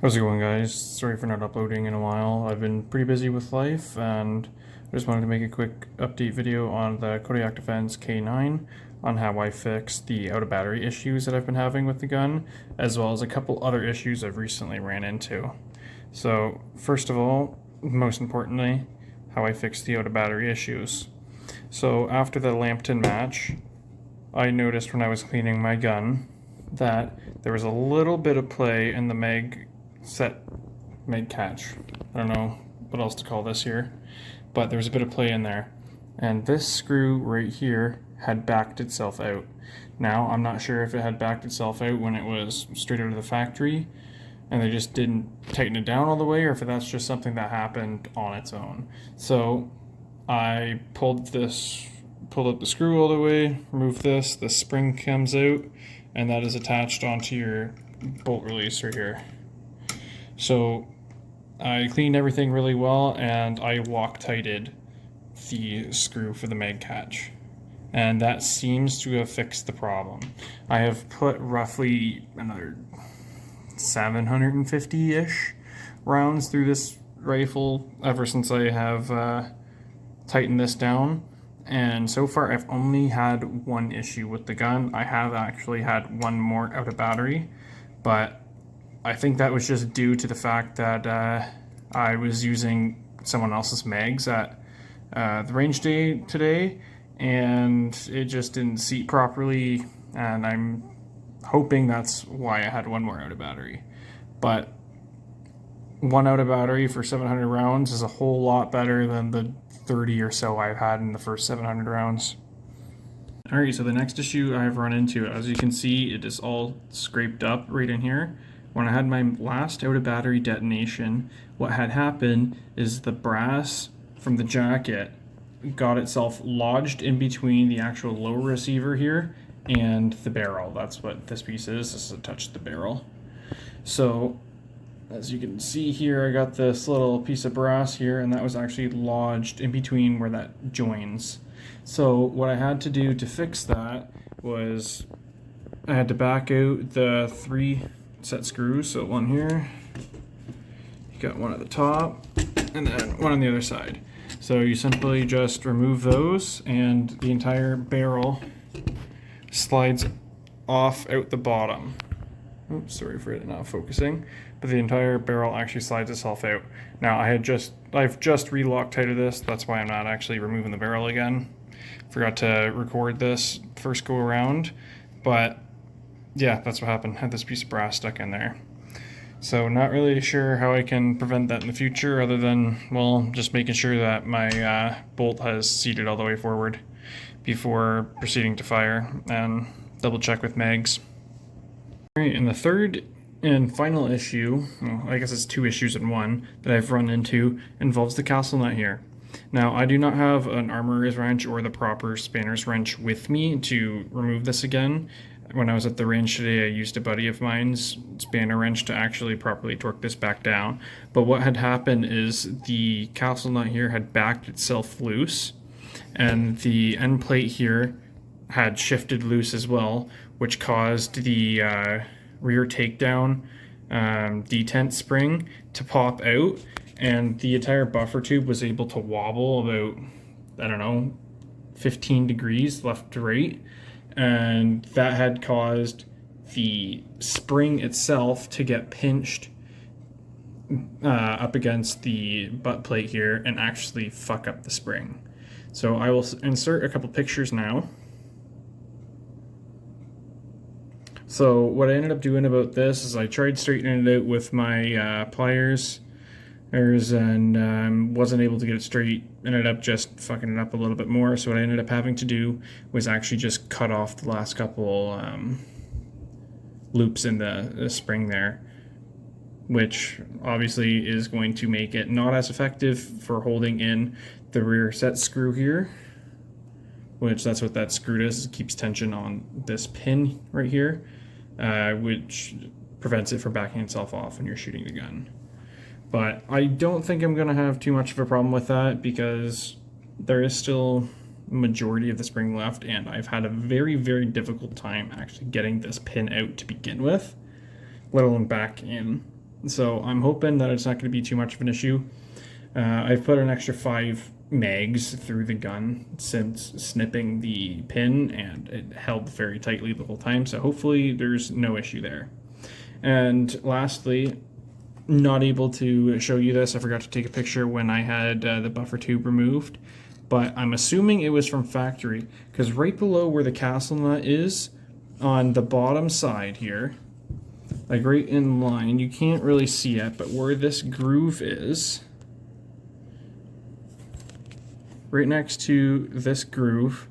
How's it going, guys? Sorry for not uploading in a while. I've been pretty busy with life, and I just wanted to make a quick update video on the Kodiak Defense K9 on how I fixed the out of battery issues that I've been having with the gun, as well as a couple other issues I've recently ran into. So, first of all, most importantly, how I fixed the out of battery issues. So, after the Lambton match, I noticed when I was cleaning my gun that there was a little bit of play in the mag catch. I don't know what else to call this here, but there was a bit of play in there. And this screw right here had backed itself out. Now, I'm not sure if it had backed itself out when it was straight out of the factory and they just didn't tighten it down all the way, or if that's just something that happened on its own. So I pulled up the screw all the way, removed this, the spring comes out, and that is attached onto your bolt releaser here. So I cleaned everything really well, and I Loctited the screw for the mag catch, and that seems to have fixed the problem. I have put roughly another 750-ish rounds through this rifle ever since I have tightened this down, and so far I've only had one issue with the gun. I have actually had one more out of battery, but I think that was just due to the fact that I was using someone else's mags at the range day today, and it just didn't seat properly, and I'm hoping that's why I had one more out of battery. But one out of battery for 700 rounds is a whole lot better than the 30 or so I've had in the first 700 rounds. Alright, so the next issue I've run into, as you can see, it is all scraped up right in here. When I had my last out of battery detonation, what had happened is the brass from the jacket got itself lodged in between the actual lower receiver here and the barrel. That's what this piece is. This is attached to the barrel. So as you can see here, I got this little piece of brass here, and that was actually lodged in between where that joins. So what I had to do to fix that was I had to back out the 3 set screws. So one here, you got one at the top, and then one on the other side. So you simply just remove those, and the entire barrel slides off out the bottom. Oops, sorry for it not focusing, but the entire barrel actually slides itself out. Now I've just re-Loctited this, that's why I'm not actually removing the barrel again. Forgot to record this first go around, but yeah, that's what happened. Had this piece of brass stuck in there. So not really sure how I can prevent that in the future, other than, well, just making sure that my bolt has seated all the way forward before proceeding to fire, and double check with mags. Alright, and the third and final issue, well, I guess it's 2 issues in one, that I've run into involves the castle nut here. Now, I do not have an armorer's wrench or the proper spanner's wrench with me to remove this again. When I was at the range today, I used a buddy of mine's spanner wrench to actually properly torque this back down. But what had happened is the castle nut here had backed itself loose, and the end plate here had shifted loose as well, which caused the rear takedown detent spring to pop out, and the entire buffer tube was able to wobble about, I don't know, 15 degrees left to right, and that had caused the spring itself to get pinched up against the butt plate here and actually fuck up the spring. So I will insert a couple pictures now. So what I ended up doing about this is I tried straightening it out with my pliers, and wasn't able to get it straight. Ended up just fucking it up a little bit more. So what I ended up having to do was actually just cut off the last couple loops in the spring there, which obviously is going to make it not as effective for holding in the rear set screw here, which that's what that screw does. It keeps tension on this pin right here, which prevents it from backing itself off when you're shooting the gun. But I don't think I'm going to have too much of a problem with that, because there is still a majority of the spring left, and I've had a very, very difficult time actually getting this pin out to begin with, let alone back in. So I'm hoping that it's not going to be too much of an issue. I've put an extra 5 mags through the gun since snipping the pin, and it held very tightly the whole time, so hopefully there's no issue there. And lastly, not able to show you this, I forgot to take a picture when I had the buffer tube removed, but I'm assuming it was from factory, because right below where the castle nut is, on the bottom side here, like right in line, you can't really see it, but where this groove is, right next to this groove,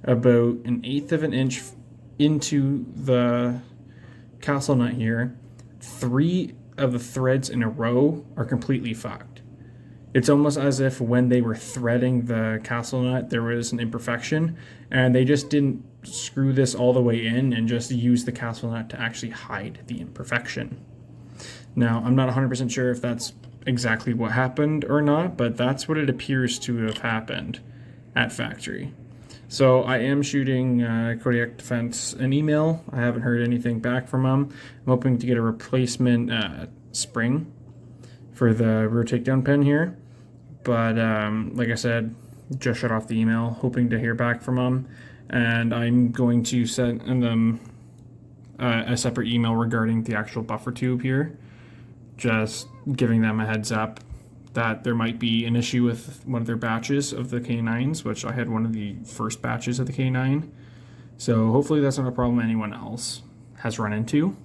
about 1/8 of an inch into the castle nut here, 3 of the threads in a row are completely fucked. It's almost as if when they were threading the castle nut, there was an imperfection, and they just didn't screw this all the way in and just use the castle nut to actually hide the imperfection. Now, I'm not 100% sure if that's exactly what happened or not, but that's what it appears to have happened at factory. So I am shooting Kodiak Defense an email. I haven't heard anything back from them. I'm hoping to get a replacement spring for the rear takedown pin here. But like I said, just shut off the email, hoping to hear back from them. And I'm going to send them a separate email regarding the actual buffer tube here. Just giving them a heads up that there might be an issue with one of their batches of the K9s, which I had one of the first batches of the K9. So hopefully that's not a problem anyone else has run into.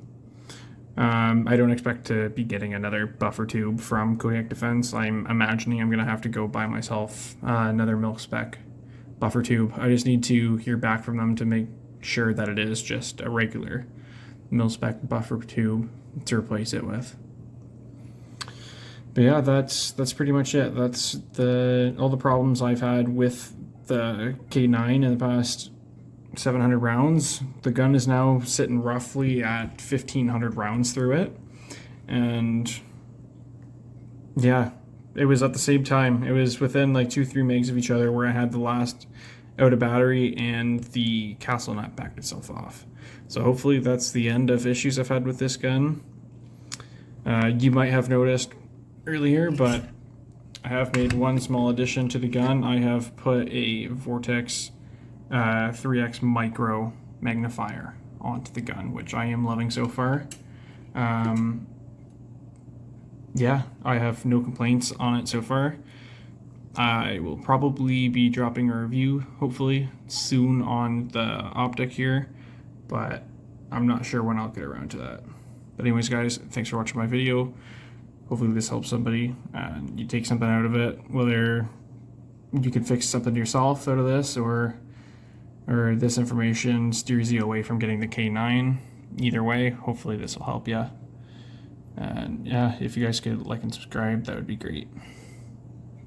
I don't expect to be getting another buffer tube from Kodiak Defense. I'm imagining I'm going to have to go buy myself another mil-spec buffer tube. I just need to hear back from them to make sure that it is just a regular mil-spec buffer tube to replace it with. But yeah, that's pretty much it. That's all the problems I've had with the K9 in the past 700 rounds. The gun is now sitting roughly at 1,500 rounds through it. And yeah, it was at the same time. It was within like 2-3 megs of each other where I had the last out of battery and the castle nut backed itself off. So hopefully that's the end of issues I've had with this gun. You might have noticed earlier, but I have made one small addition to the gun. I have put a Vortex 3x micro magnifier onto the gun, which I am loving so far. Yeah, I have no complaints on it so far. I will probably be dropping a review, hopefully, soon on the optic here, but I'm not sure when I'll get around to that. But anyways, guys, thanks for watching my video. Hopefully this helps somebody and you take something out of it, whether you can fix something yourself out of this or this information steers you away from getting the K9. Either way, hopefully this will help you. And yeah, if you guys could like and subscribe, that would be great.